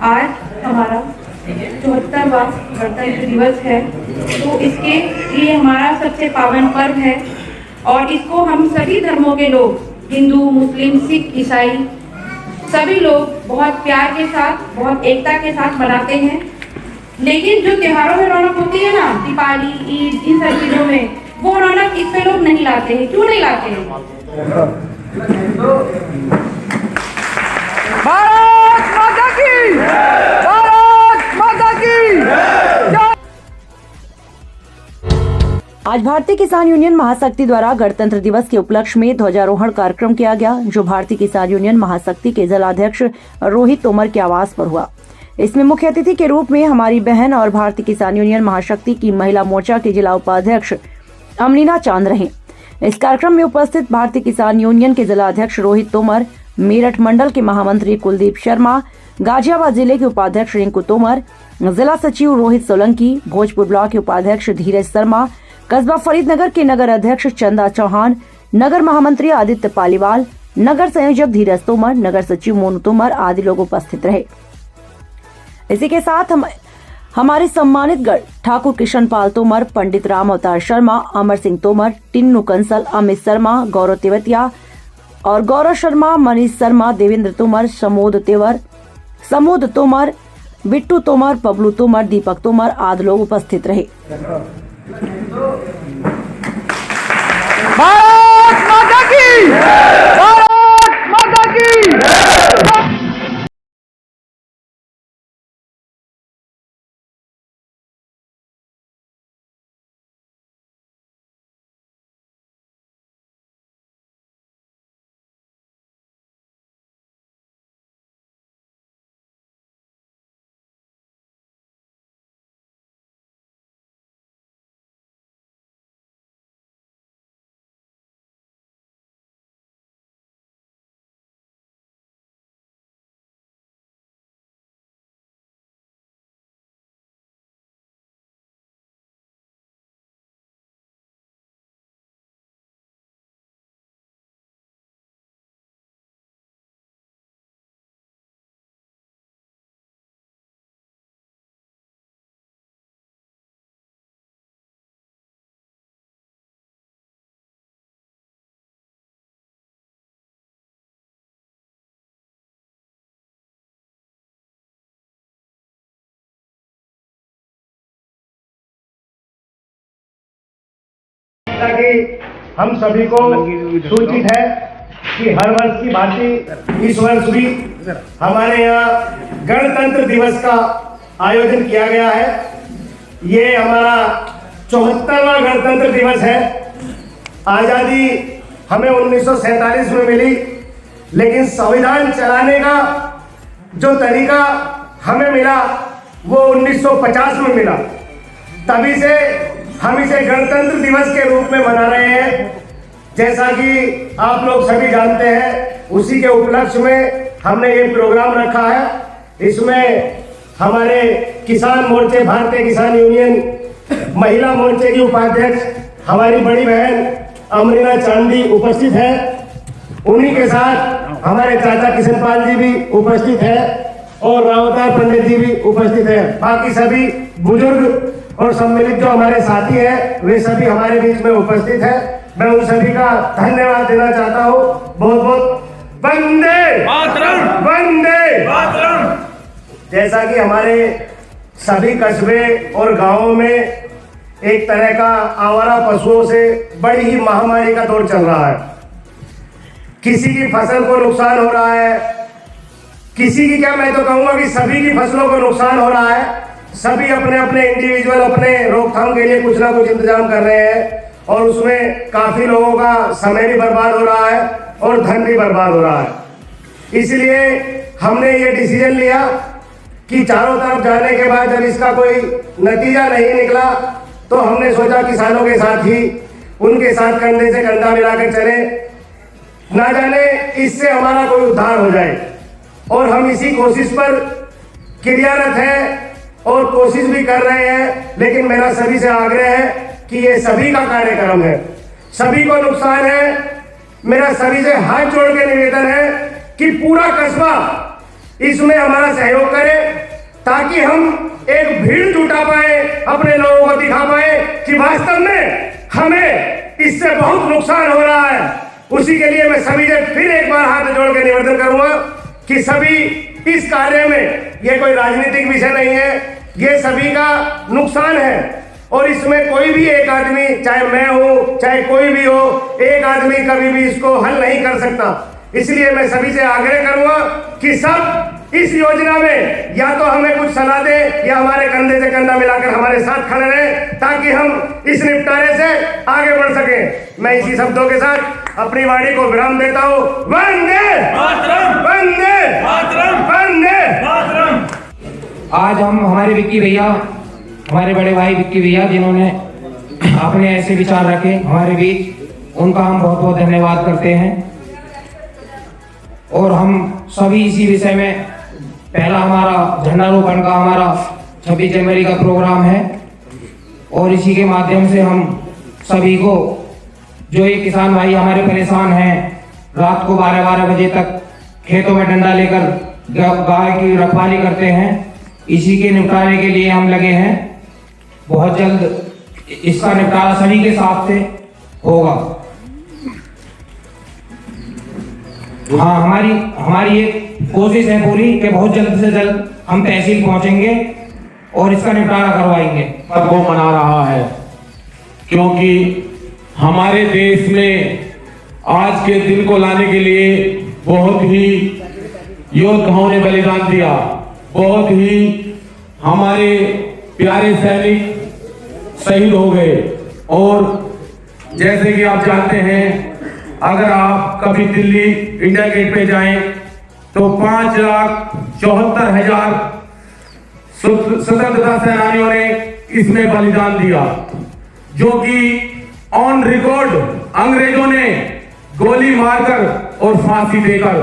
आज हमारा 74वां गणतंत्र दिवस है, तो इसके लिए हमारा सबसे पावन पर्व है और इसको हम सभी धर्मों के लोग, हिंदू, मुस्लिम, सिख, ईसाई, सभी लोग बहुत प्यार के साथ, बहुत एकता के साथ मनाते हैं। लेकिन जो त्योहारों में रौनक होती है ना, दीपावली, ईद, इन सब चीजों में, वो रौनक इस पे लोग नहीं लाते हैं। क्यों नहीं लाते हैं? भारत माता की, भारत माता की। आज भारतीय किसान यूनियन महाशक्ति द्वारा गणतंत्र दिवस के उपलक्ष्य में ध्वजारोहण कार्यक्रम किया गया, जो भारतीय किसान यूनियन महाशक्ति के जिलाध्यक्ष रोहित तोमर के आवास पर हुआ। इसमें मुख्य अतिथि के रूप में हमारी बहन और भारतीय किसान यूनियन महाशक्ति की महिला मोर्चा के जिला उपाध्यक्ष अमरीना चांद रहे। इस कार्यक्रम में उपस्थित भारतीय किसान यूनियन के जिलाध्यक्ष रोहित तोमर, मेरठ मंडल के महामंत्री कुलदीप शर्मा, गाजियाबाद जिले के उपाध्यक्ष रिंकू तोमर, जिला सचिव रोहित सोलंकी, भोजपुर ब्लॉक के उपाध्यक्ष धीरज शर्मा, कस्बा फरीदनगर के नगर अध्यक्ष चंदा चौहान, नगर महामंत्री आदित्य पालीवाल, नगर संयोजक धीरज तोमर, नगर सचिव मोनू तोमर आदि लोग उपस्थित रहे। इसी के साथ हमारे सम्मानित गण ठाकुर किशन पाल तोमर, पंडित राम अवतार शर्मा, अमर सिंह तोमर, टिन्नू कंसल, अमित शर्मा, गौरव तेवतिया और गौरव शर्मा, मनीष शर्मा, देवेंद्र तोमर, समोद तोमर, बिट्टू तोमर, पबलू तोमर, दीपक तोमर आदि लोग उपस्थित रहे। भारत माता की, भारत माता की। कि हम सभी को सूचित है कि हर वर्ष की भांति इस वर्ष भी हमारे यहाँ गणतंत्र दिवस का आयोजन किया गया है। ये हमारा 74वां गणतंत्र दिवस है। आज़ादी हमें 1947 में मिली, लेकिन संविधान चलाने का जो तरीका हमें मिला वो 1950 में मिला। तभी से हम इसे गणतंत्र दिवस के रूप में मना रहे हैं। जैसा कि आप लोग सभी जानते हैं, उसी के उपलक्ष्य में हमने ये प्रोग्राम रखा है। इसमें हमारे किसान मोर्चे, भारतीय किसान यूनियन महिला मोर्चे की उपाध्यक्ष हमारी बड़ी बहन अमरीना चांदी उपस्थित है। उन्हीं के साथ हमारे चाचा किशन पाल जी भी उपस्थित है और रावतार पंडित जी भी उपस्थित है। बाकी सभी बुजुर्ग और सम्मिलित जो हमारे साथी हैं वे सभी हमारे बीच में उपस्थित हैं। मैं उन सभी का धन्यवाद देना चाहता हूँ। बहुत बहुत वंदे मातरम, वंदे मातरम। जैसा कि हमारे सभी कस्बे और गांवों में एक तरह का आवारा पशुओं से बड़ी ही महामारी का दौर चल रहा है। किसी की फसल को नुकसान हो रहा है, किसी की क्या, मैं तो कहूँगा कि सभी की फसलों को नुकसान हो रहा है। सभी अपने अपने इंडिविजुअल अपने रोकथाम के लिए कुछ ना कुछ इंतजाम कर रहे हैं और उसमें काफी लोगों का समय भी बर्बाद हो रहा है और धन भी बर्बाद हो रहा है। इसलिए हमने ये डिसीजन लिया कि चारों तरफ जाने के बाद जब इसका कोई नतीजा नहीं निकला तो हमने सोचा किसानों के साथ ही उनके साथ कंधे से कंधा मिलाकर चले, ना जाने इससे हमारा कोई उद्धार हो जाए। और हम इसी कोशिश पर क्रियारत है और कोशिश भी कर रहे हैं। लेकिन मेरा सभी से आग्रह है कि ये सभी का कार्यक्रम है, सभी को नुकसान है। मेरा सभी से हाथ जोड़ के निवेदन है कि पूरा कस्बा इसमें हमारा सहयोग करे। ताकि हम एक भीड़ जुटा पाए, अपने लोगों को दिखा पाए कि वास्तव में हमें इससे बहुत नुकसान हो रहा है। उसी के लिए मैं सभी से फिर एक बार हाथ जोड़ के निवेदन करूंगा कि सभी इस कार्य में, ये कोई राजनीतिक विषय नहीं है, ये सभी का नुकसान है और इसमें कोई भी एक आदमी, चाहे मैं हूं चाहे कोई भी हो, एक आदमी कभी भी इसको हल नहीं कर सकता। इसलिए मैं सभी से आग्रह करूंगा कि सब इस योजना में या तो हमें कुछ सलाह दें या हमारे कंधे से कंधा मिलाकर हमारे साथ खड़े रहें, ताकि हम इस निपटारे से आगे बढ़ सकें। मैं इसी शब्दों के साथ अपनी वाणी को विराम देता हूं। वंदे मातरम, वंदे मातरम, वंदे मातरम। आज हम हमारे विक्की भैया, हमारे बड़े भाई विक्की भैया, जिन्होंने अपने ऐसे विचार रखे हमारे बीच, उनका हम बहुत बहुत धन्यवाद करते हैं। और हम सभी इसी विषय में, पहला हमारा झंडारोहण का, हमारा 26 जनवरी का प्रोग्राम है और इसी के माध्यम से हम सभी को, जो ये किसान भाई हमारे परेशान हैं, रात को 12-12 बजे तक खेतों में डंडा लेकर गाय की रखवाली करते हैं, इसी के निपटारे के लिए हम लगे हैं। बहुत जल्द इसका निपटारा सभी के साथ से होगा। हाँ, हमारी एक कोशिश है पूरी कि बहुत जल्द से जल्द हम तहसील पहुंचेंगे और इसका निपटारा करवाएंगे। को मना रहा है क्योंकि हमारे देश में आज के दिन को लाने के लिए बहुत ही योद्धाओं ने बलिदान दिया, बहुत ही हमारे प्यारे सैनिक शहीद हो गए। और जैसे कि आप जानते हैं, अगर आप कभी दिल्ली इंडिया गेट पे जाएं तो 5,74,000 स्वतंत्रता सेनानियों ने इसमें बलिदान दिया, जो कि ऑन रिकॉर्ड अंग्रेजों ने गोली मारकर और फांसी देकर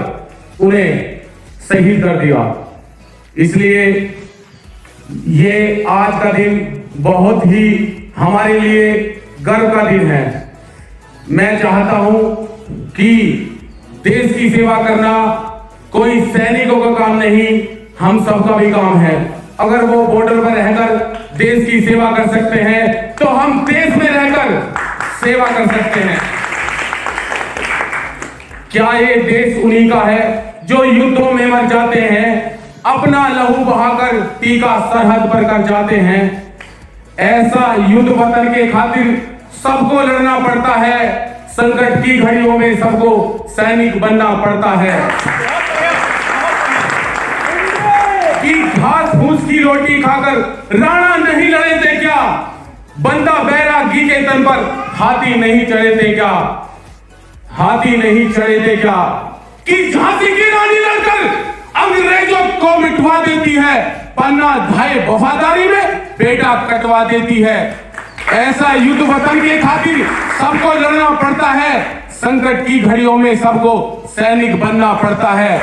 उन्हें शहीद कर दिया। इसलिए ये आज का दिन बहुत ही हमारे लिए गर्व का दिन है। मैं चाहता हूं कि देश की सेवा करना कोई सैनिकों का काम नहीं, हम सबका भी काम है। अगर वो बॉर्डर पर रहकर देश की सेवा कर सकते हैं तो हम देश में रहकर सेवा कर सकते हैं। क्या ये देश उन्हीं का है जो युद्धों में मर जाते हैं, अपना लहू बहाकर टीका सरहद पर कर जाते हैं। ऐसा युद्ध वतन के खातिर सबको लड़ना पड़ता है। संकट की घड़ियों में सबको सैनिक बनना पड़ता है। कि घास फूस की रोटी खाकर राणा नहीं लड़े थे क्या, बंदा बैरागी के तन पर हाथी नहीं चढ़े थे क्या, हाथी नहीं चढ़े थे क्या। कि झांसी की रानी लड़कर अंग्रेजों को मिटवा देती है, पन्ना धाए वफादारी में बेटा कटवा देती है। ऐसा युद्ध वतन के खातिर सबको लड़ना पड़ता है। संकट की घड़ियों में सबको सैनिक बनना पड़ता है।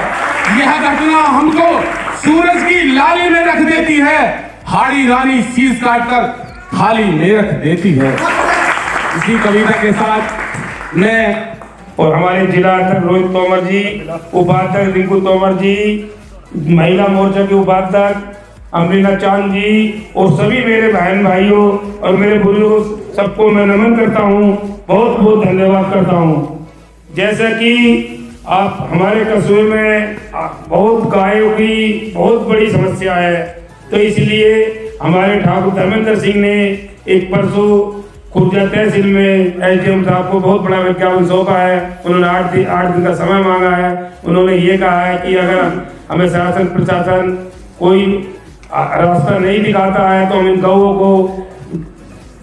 यह घटना हमको सूरज की लाली में रख देती है, हाड़ी रानी शीश काटकर थाली में रख देती है। इसी कविता के साथ मैं और हमारे जिला अध्यक्ष रोहित तोमर जी, उपाध्यक्ष रिंकू तोमर जी, महिला मोर्चा के उपाध्यक्ष अमरीना चांद जी और सभी मेरे बहन भाइयों और मेरे बुजुर्ग सबको मैं नमन करता हूँ, बहुत बहुत धन्यवाद करता हूँ। जैसा कि आप हमारे कस्बे में बहुत गायों की बहुत बड़ी समस्या है, तो इसलिए हमारे ठाकुर धर्मेंद्र सिंह ने एक परसों खुर्जा तहसील में एसडीएम साहब को बहुत बड़ा विज्ञापन सौंपा है। उन्होंने 8 दिन का समय मांगा है। उन्होंने ये कहा है कि अगर हमें शासन प्रशासन कोई रास्ता नहीं दिखाता है तो हम इन गौओं को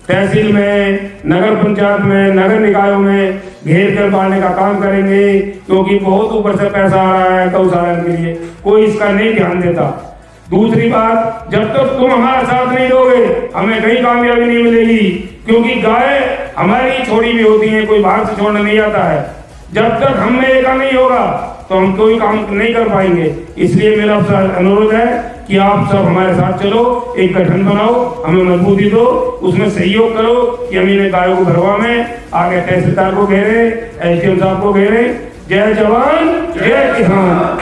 तहसील में, नगर पंचायत में, नगर निकायों में घेर कर पालने का काम करेंगे, क्योंकि बहुत ऊपर से पैसा आ रहा है गौशाला के लिए, कोई इसका नहीं ध्यान देता। दूसरी बात, जब तक तुम हमारा साथ नहीं दोगे हमें कहीं कामयाबी नहीं मिलेगी, क्योंकि गाय हमारी छोड़ी भी होती है, कोई बाहर से छोड़ने नहीं आता है। जब तक हम में एका नहीं होगा तो हम कोई काम नहीं कर पाएंगे। इसलिए मेरा अनुरोध है कि आप सब हमारे साथ चलो, एक गठन बनाओ, हमें मजबूती दो, उसमें सहयोग करो कि हम इन्हें गायों को भरवा में आगे तहसीलदार को घेरे, एसडीएम साहब को घेरे। जय जवान जय किसान।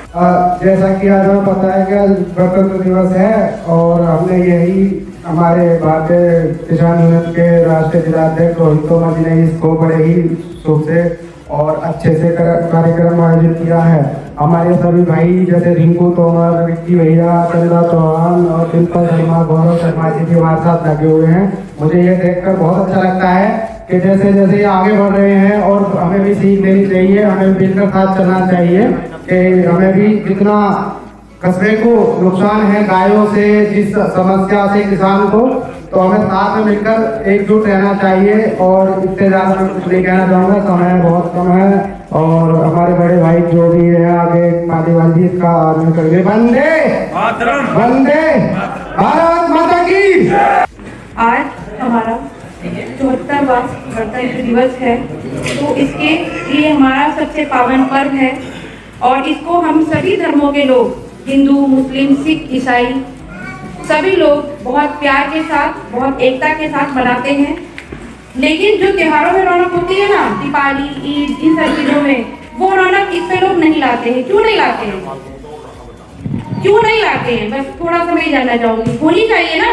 जैसा कि आज हमें पता है कि आज गणतंत्र दिवस है और हमने यही हमारे भारतीय किसान यूनियन के राष्ट्रीय जिलाध्यक्ष रोहित तोमर जी ने इसको बड़े ही शुभ से और अच्छे से कार्यक्रम आयोजित किया है। हमारे सभी भाई जैसे रिंकू तोमर, विक्की भैया, चंदा चौहान और डिम्पल शर्मा, गौरव शर्मा जी भी हमारे साथ लगे हुए हैं। मुझे ये देखकर बहुत अच्छा लगता है कि जैसे जैसे ये आगे बढ़ रहे हैं और हमें भी सीख लेनी चाहिए, हमें भी मिलकर साथ चलना चाहिए कि हमें भी जितना कस्बे को नुकसान है गायों से, जिस समस्या से किसान को, तो हमें साथ में मिलकर एकजुट रहना चाहिए। और इससे ज़्यादा मैं कुछ नहीं कहना चाहूँगा, समय बहुत कम है और हमारे बड़े भाई जो भी है आगे पालीवाल जी का आदमी करेंगे। वंदे वंदे भारत माता की। आज हमारा 74वां गणतंत्र दिवस है, तो इसके लिए हमारा सबसे पावन पर्व है और इसको हम सभी धर्मों के लोग, हिंदू, मुस्लिम, सिख, ईसाई, सभी लोग बहुत प्यार के साथ, बहुत एकता के साथ मनाते हैं। लेकिन जो त्योहारों में रौनक होती है ना, दीपावली, ईद, इन सब चीज़ों में, वो रौनक इस पे लोग नहीं लाते हैं। क्यों नहीं लाते हैं? क्यों नहीं लाते हैं? बस थोड़ा सा मैं जानना चाहूँगी। होनी चाहिए ना,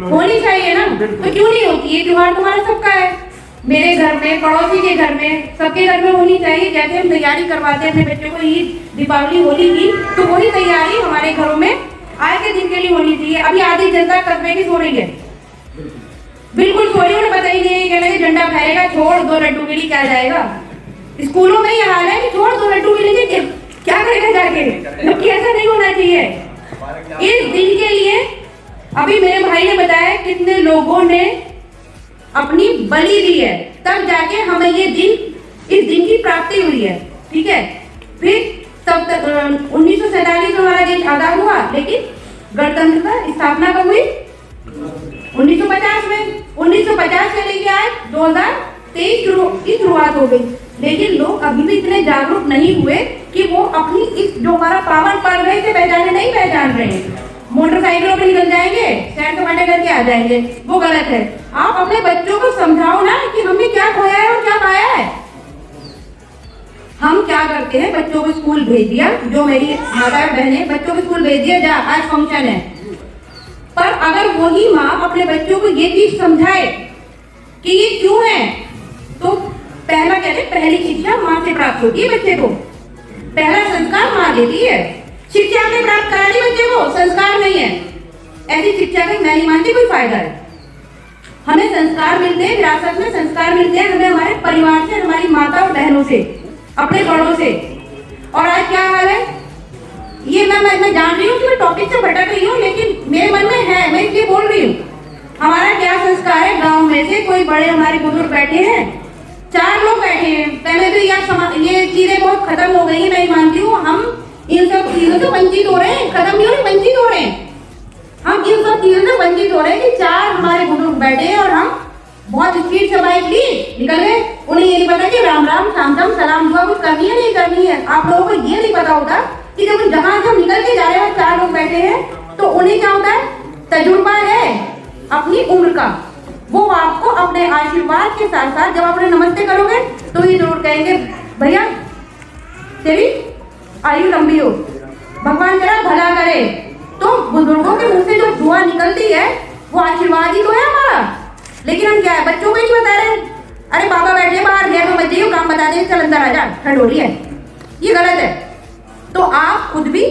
होनी चाहिए ना, तो क्यों नहीं होती? ये त्योहार तुम्हारा सबका है, मेरे घर में, पड़ोसी के घर में, सबके घर में होनी चाहिए। जैसे हम तैयारी करवाते हैं अपने बच्चों को ईद, दीपावली, होली की, तो वही तैयारी हमारे घरों में आज के दिन के लिए होनी चाहिए। अभी आधी जनता कस्बे की सो रही है, बिल्कुल सो रही है, उन्हें पता ही नहीं है, कहना कि झंडा फहरेगा, छोड़ दो लड्डू के लिए क्या जाएगा। स्कूलों में ये हाल है कि छोड़ दो लड्डू के लिए क्या करेगा जाके, जबकि ऐसा नहीं होना चाहिए। इस दिन के लिए अभी मेरे भाई ने बताया कितने लोगों ने अपनी बलि दी है, तब जाके हमें ये दिन, इस दिन की प्राप्ति हुई है। ठीक है, फिर तब तक 1947 में हमारा देश आजाद हुआ, लेकिन गणतंत्र का स्थापना कब हुई? 1950 में। 1950 से लेके आज 2023 की शुरुआत हो गई, लेकिन लोग अभी भी इतने जागरूक नहीं हुए कि वो अपनी इस जो हमारा पावन पर्व है इसे पहचाने नहीं पहचान रहे हैं। मोटरसाइकिलों पे निकल जाएंगे, सैर सपाटे करके आ जाएंगे, वो गलत है। आप अपने बच्चों को समझाओ ना कि हमने क्या खोया है और क्या पाया है। हम क्या करते हैं, बच्चों को स्कूल भेज दिया, जो मेरी माता बहने बच्चों को स्कूल भेज दिया, जा आज फंक्शन है। पर अगर वही माँ अपने बच्चों को ये चीज समझाए कि ये क्यों है, तो पहला कहते पहली शिक्षा माँ से प्राप्त होती है बच्चे को, पहला संस्कार माँ देती है। शिक्षा आपने प्राप्त करा दी बच्चे को, संस्कार नहीं है, ऐसी शिक्षा का मैं नहीं मानती कोई फायदा है। हमें संस्कार मिलते हैं, विरासत में संस्कार मिलते हैं हमें हमारे परिवार से, हमारी माता और बहनों से, अपने बड़ों से। और आज क्या हाल है, ये मैं जान रही हूँ कि मैं टॉपिक से भटक रही हूँ, लेकिन मेरे मन में है, मैं इसलिए बोल रही हूँ। हमारा क्या संस्कार है, गांव में से कोई बड़े हमारे बुजुर्ग बैठे हैं, 4 लोग बैठे हैं, पहले तो ये चीजें बहुत खत्म हो गई है, मैं मानती हूँ। हम इन सब चीजों से वंचित हो रहे हैं, खत्म नहीं हो रहे, वंचित हो रहे हैं। हम इन सब चीजों से वंचित हो रहे हैं कि 4 हमारे बुजुर्ग बैठे हैं और हम बहुत स्पीड से बाइक ली निकल गए। उन्हें ये नहीं पता कि राम राम शाम शाम सलाम दुआ कुछ करनी है नहीं करनी है। आप लोगों को ये नहीं पता होता कि जब जहाँ से हम निकल के जा रहे हैं 4 लोग बैठे हैं, तो उन्हें क्या होता है, तजुर्बा है अपनी उम्र का, वो आपको अपने आशीर्वाद के साथ साथ जब आप उन्हें नमस्ते करोगे तो ये जरूर कहेंगे, भैया तेरी आयु लंबी हो, भगवान तेरा भला करे। तो बुजुर्गों के मुंह से जो दुआ निकलती है वो आशीर्वाद ही तो है हमारा। लेकिन हम क्या है, बच्चों को ही बता रहे हैं, अरे बाबा बैठे बाहर, घर में बच जाइए, काम बता दें, चल अंदर आ जा, ठंड हो रही है। ये गलत है। तो आप खुद भी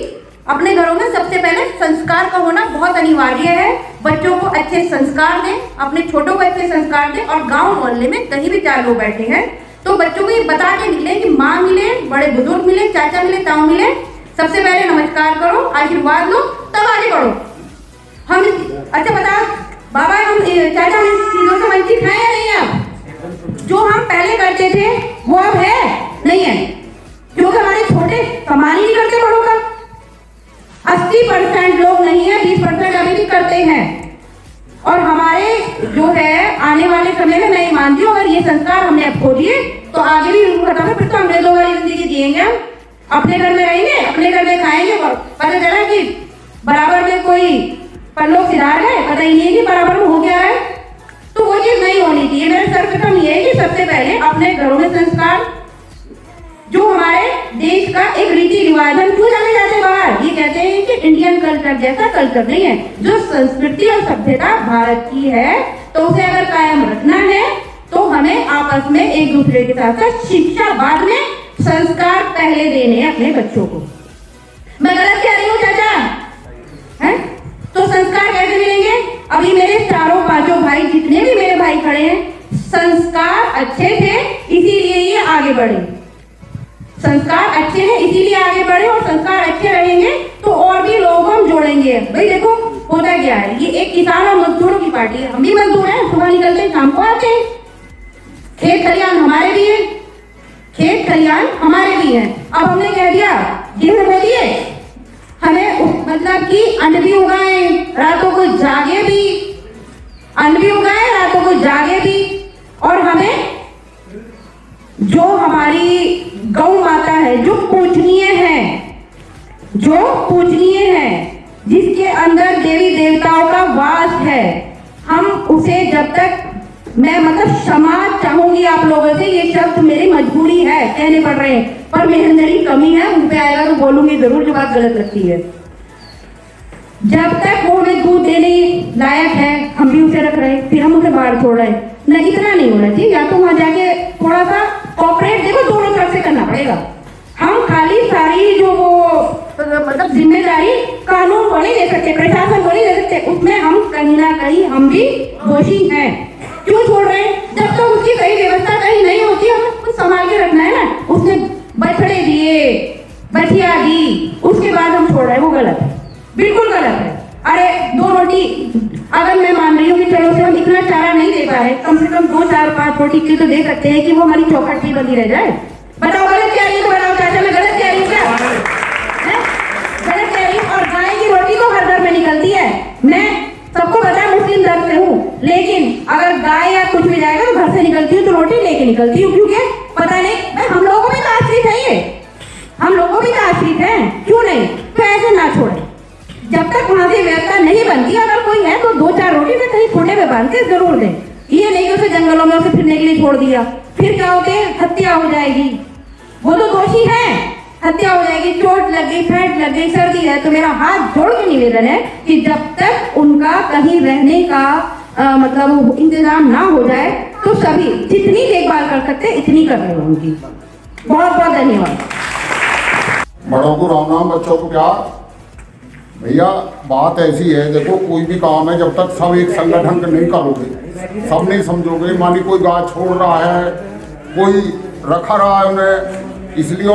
अपने घरों में सबसे पहले संस्कार का होना बहुत अनिवार्य है। बच्चों को अच्छे संस्कार दें, अपने छोटों को अच्छे संस्कार दें। और गांव मोहल्ले में कहीं भी 4 लोग बैठे हैं तो बच्चों को ये बता के निकले कि माँ मिले, बड़े बुजुर्ग मिले, चाचा मिले, ताऊ मिले, सबसे पहले नमस्कार करो, आशीर्वाद लो, तब आगे बढ़ो। हम अच्छा बताओ बाबा, हम चाचा हम चीजों से वंचित हैं या नहीं है? जो हम पहले करते थे वो अब है नहीं है, क्योंकि हमारे छोटे सम्मान ही नहीं करते बड़ों का। 80% लोग नहीं है, 20% अभी भी करते हैं। और हमारे जो है आने वाले समय में मैं मानती हूँ, अगर ये संस्कार हमने अब खो दिए तो आगे भी खत्म है, फिर तो अंग्रेजों वाली जिंदगी जिएंगे। हम अपने घर में रहेंगे, अपने घर में खाएंगे, पता चला कि बराबर में कोई पल्लों सिधार है, पता ही नहीं कि बराबर में हो गया है। तो वो चीज नहीं होनी चाहिए। मेरा सर्वप्रथम ये है कि सबसे पहले अपने घरों में संस्कार, जो हमारे देश का एक रीति रिवाज, हम क्यों जाने जाते बाहर? ये कहते हैं कि इंडियन कल्चर जैसा कल्चर नहीं है। जो संस्कृति और सभ्यता भारत की है, तो उसे अगर कायम रखना है तो हमें आपस में एक दूसरे के साथ साथ शिक्षा बाद में, संस्कार पहले देने हैं अपने बच्चों को। मैं गलत कह रही हूँ चाचा? हैं? तो संस्कार कैसे मिलेंगे? अभी मेरे चारों पांचों भाई, जितने भी मेरे भाई खड़े हैं, संस्कार अच्छे थे इसीलिए ये आगे बढ़े। संस्कार अच्छे हैं इसीलिए आगे बढ़े, और संस्कार अच्छे रहेंगे तो और भी लोग हम जोड़ेंगे। भाई देखो होता क्या है, ये एक किसान और मजदूरों की पार्टी है। हम भी मजदूर हैं, सुबह निकलते हैं शाम को आते हैं। खेत खलियान हमारे भी है, खेत खलियान हमारे भी हैं। अब हमने कह दिया गेहूं बो दिए, हमें मतलब कि अन्न भी उगाए, रातों को जागे भी, अन्न भी उगाए, रातों को जागे भी। और हमें जो हमारी गौ माता है, जो पूजनीय है, जो पूजनीय है, जिसके अंदर देवी देवताओं का वास है, हम उसे जब तक, मैं मतलब क्षमा चाहूंगी आप लोगों से, ये शब्द मेरी मजबूरी है, कहने पड़ रहे हैं, पर मेहनती कमी है, उन पे आएगा तो बोलूंगी जरूर जो बात गलत लगती है। जब तक वो हमें दूध देने लायक है, हम भी उसे रख रहे हैं, फिर हम उसे बाहर छोड़ रहे हैं। न इतना नहीं होना चाहिए, या तो वहां जाके थोड़ा सा कॉपरेट, देखो दोनों तरफ से करना पड़ेगा। हम खाली सारी जो वो मतलब जिम्मेदारी कानून को नहीं दे सकते, प्रशासन को नहीं दे सकते, उसमें हम कहीं ना कहीं हम भी दोषी हैं। क्यों छोड़ रहे हैं? जब तक तो उसकी सही व्यवस्था कहीं नहीं होती, हमें कुछ संभाल के रखना है ना। उसने बछड़े दिए, बछिया दी, उसके बाद हम छोड़ रहे हैं, वो गलत है, बिल्कुल गलत है। अरे 2 रोटी, अगर मैं मान रही हूँ कि चलो से हम इतना चारा नहीं दे पा रहे, कम से कम 2, 4, 5 रोटी की तो दे सकते हैं कि वो हमारी चौखट भी बंदी रह जाए। बताओ गलत कह रही हूँ? बताओ चाचा, मैं गलत कह रही हूँ क्या? गलत कह रही हूँ। और गाय की रोटी तो हर घर में निकलती है, मैं सबको पता है, मुस्लिम धर्म से हूँ, लेकिन अगर गाय या कुछ भी जाएगा तो घर से निकलती हूँ तो रोटी लेके निकलती हूँ, क्योंकि पता नहीं भाई हम लोगों को भी तो आश्रित है, ये हम लोगों भी तो आश्रित है, क्यों नहीं? तो ऐसे ना छोड़े, जब तक वहां से व्यवस्था नहीं बनती, अगर कोई है तो 2, 4 रोटी में कहीं छोटे में बांध के जरूर दें। ये नहीं कि उसे जंगलों में उसे फिरने के लिए छोड़ दिया, फिर क्या होते हैं, हत्या हो जाएगी, वो तो दोषी है, हत्या हो जाएगी, चोट लग गई, फैट लग गई, सर्दी है। तो मेरा हाथ जोड़ के निवेदन है कि जब तक उनका कहीं रहने का मतलब इंतजाम ना हो जाए, तो सभी जितनी देखभाल कर सकते इतनी कर रहे हैं उनकी। बहुत बहुत धन्यवाद। बड़ों को राम राम, बच्चों को प्यार। भैया बात ऐसी है, देखो कोई भी काम है, जब तक सब एक संगठन का नहीं करोगे, सब नहीं समझोगे, मानी कोई गाय छोड़ रहा है, कोई रखा रहा है उन्हें, इसलिए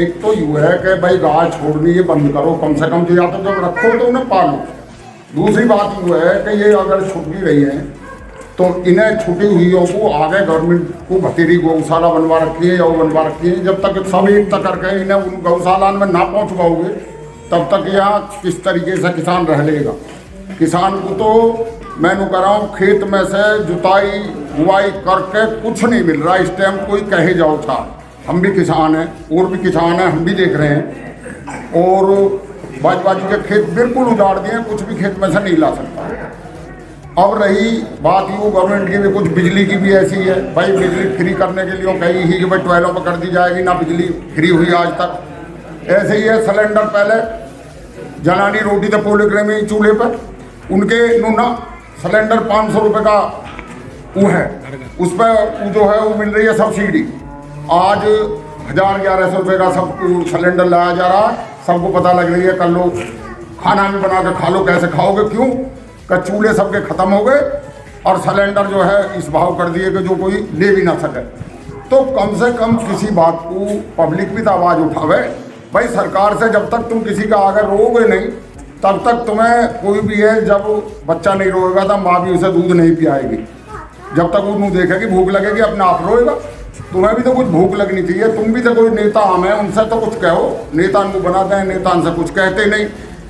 एक तो यूँ है कि भाई गाय छोड़नी ये बंद करो, कम से कम या तो जब रखो तो उन्हें पालो। दूसरी बात यूँ है कि ये अगर छूट भी रही है तो इन्हें छुटी हुईयों को आगे गवर्नमेंट को भतीरी गौशाला बनवा रखी है या वो बनवा रखी है, जब तक सब एकता करके इन्हें उन गौशाला में ना पहुँच पाओगे तब तक यहाँ किस तरीके से किसान रह लेगा। किसान को तो मैंने कह रहा हूँ, खेत में से जुताई बुआई करके कुछ नहीं मिल रहा इस टाइम, कोई कहे जाओ था। हम भी किसान हैं और भी किसान हैं, हम भी देख रहे हैं, और बाजू के खेत बिल्कुल उजाड़ दिए, कुछ भी खेत में से नहीं ला सकता। अब रही बात यूँ गवर्नमेंट की भी, कुछ बिजली की भी ऐसी है, भाई बिजली फ्री करने के लिए कही ही कि भाई 12 पर कर दी जाएगी, ना बिजली फ्री हुई आज तक। ऐसे ही है, सिलेंडर पहले जलानी रोटी तो पोलिक्रमी चूल्हे पर, उनके ना सिलेंडर 500 रुपये का वो है, उस पर जो है वो मिल रही है सब्सिडी। आज 1000-1100 रुपये का सब सिलेंडर लाया जा रहा है, सबको पता लग रही है, कल लो खाना भी बना के खा लो, कैसे खाओगे? क्यों कि चूल्हे सबके ख़त्म हो गए और सिलेंडर जो है इस भाव कर दिए कि जो कोई ले भी ना सके। तो कम से कम किसी बात को पब्लिक भी तो आवाज़ उठावे। भाई सरकार से जब तक तुम किसी का आगे रोओगे नहीं, तब तक तुम्हें कोई भी है, जब बच्चा नहीं रोएगा तो माँ भी उसे दूध नहीं पियाएगी, जब तक वो मुँह देखेगी भूख लगेगी अपने आप रोएगा। तुम्हें भी तो कुछ भूख लगनी चाहिए, तुम भी तो कोई नेता हम हैं, उनसे तो कुछ कहो। नेता मुँह बनाते हैं, नेता उनसे कुछ कहते नहीं,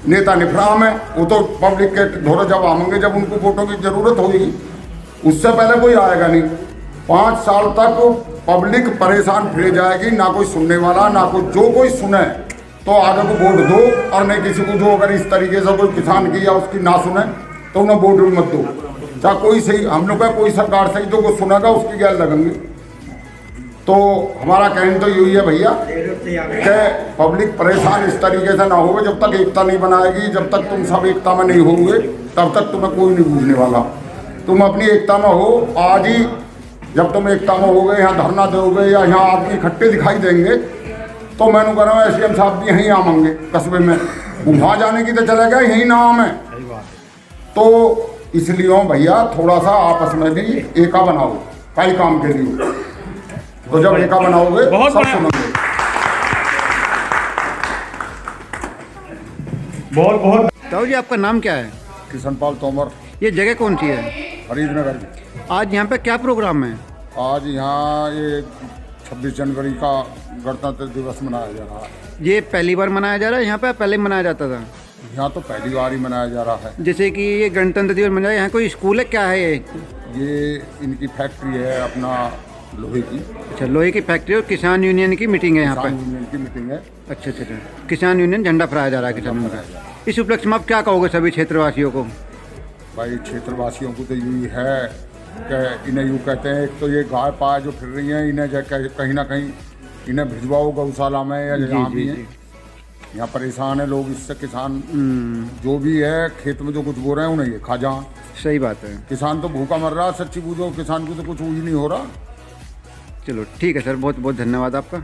नेता निफराम है, वो तो पब्लिक के धोरे जब आएंगे जब उनको वोटों की ज़रूरत होगी, उससे पहले कोई आएगा नहीं। 5 साल तक पब्लिक परेशान फिर जाएगी, ना कोई सुनने वाला, ना कोई, जो कोई सुने तो आगे को वोट दो, और नहीं किसी को जो अगर इस तरीके से कोई किसान की या उसकी ना सुने तो उन्हें वोट भी मत दो। चाहे कोई सही, हम लोग का कोई सरकार सही, जो को सुनेगा उसकी गैर लगेंगे। तो हमारा कहना तो यही है भैया कि पब्लिक परेशान इस तरीके से ना हो, जब तक एकता नहीं बनाएगी, जब तक तुम सब एकता में नहीं होंगे, तब तक तुम्हें कोई नहीं बूझने वाला। तुम अपनी एकता में हो। आज ही जब तुम एकता में हो गए, यहाँ धरना दोगे या यहाँ आदमी इकट्ठे दिखाई देंगे, तो मैंने कह रहा हूँ SDM साहब भी यहीं आवेंगे कस्बे में, वहाँ जाने की तो चले गए, यहीं नाम है। तो इसलिए भैया थोड़ा सा आपस में भी एका बनाओ कई काम के लिए, तो जब एका बनाओगे सब सुनोगे। बहुत ताऊ जी, आपका नाम क्या है? किशनपाल तोमर, ये जगह कौन सी है? फरीदनगर। आज यहाँ पे क्या प्रोग्राम है? आज यहाँ ये 26 जनवरी का गणतंत्र दिवस मनाया जा रहा है। ये पहली बार मनाया जा रहा है यहाँ पे, पहले मनाया जाता था? यहाँ तो पहली बार ही मनाया जा रहा है। जैसे कि ये गणतंत्र दिवस मनाया, यहाँ कोई स्कूल है, क्या है ये इनकी फैक्ट्री है अपना लोहे की। अच्छा, लोहे की फैक्ट्री और किसान यूनियन की मीटिंग है यहाँ पे? किसान यूनियन की मीटिंग है। अच्छा अच्छा अच्छा, किसान यूनियन झंडा फहराया जा रहा है किसान यूनियन का। इस उपलक्ष्य में आप क्या कहोगे सभी क्षेत्रवासियों को? भाई क्षेत्रवासियों को तो यही है कि इन्हें यूँ कहते हैं, एक तो ये गाय पाय जो फिर रही हैं, इन्हें कहीं ना कहीं इन्हें भिजवाओ गौशाला में या जहाँ भी हैं। यहाँ परेशान है लोग इससे, किसान जो भी है खेत में जो कुछ बो रहे हैं उन्हें ये खा जाएं। सही बात है। किसान तो भूखा मर रहा है, सच्ची पूछो किसान को तो कुछ ही नहीं हो रहा। चलो ठीक है सर, बहुत बहुत धन्यवाद आपका।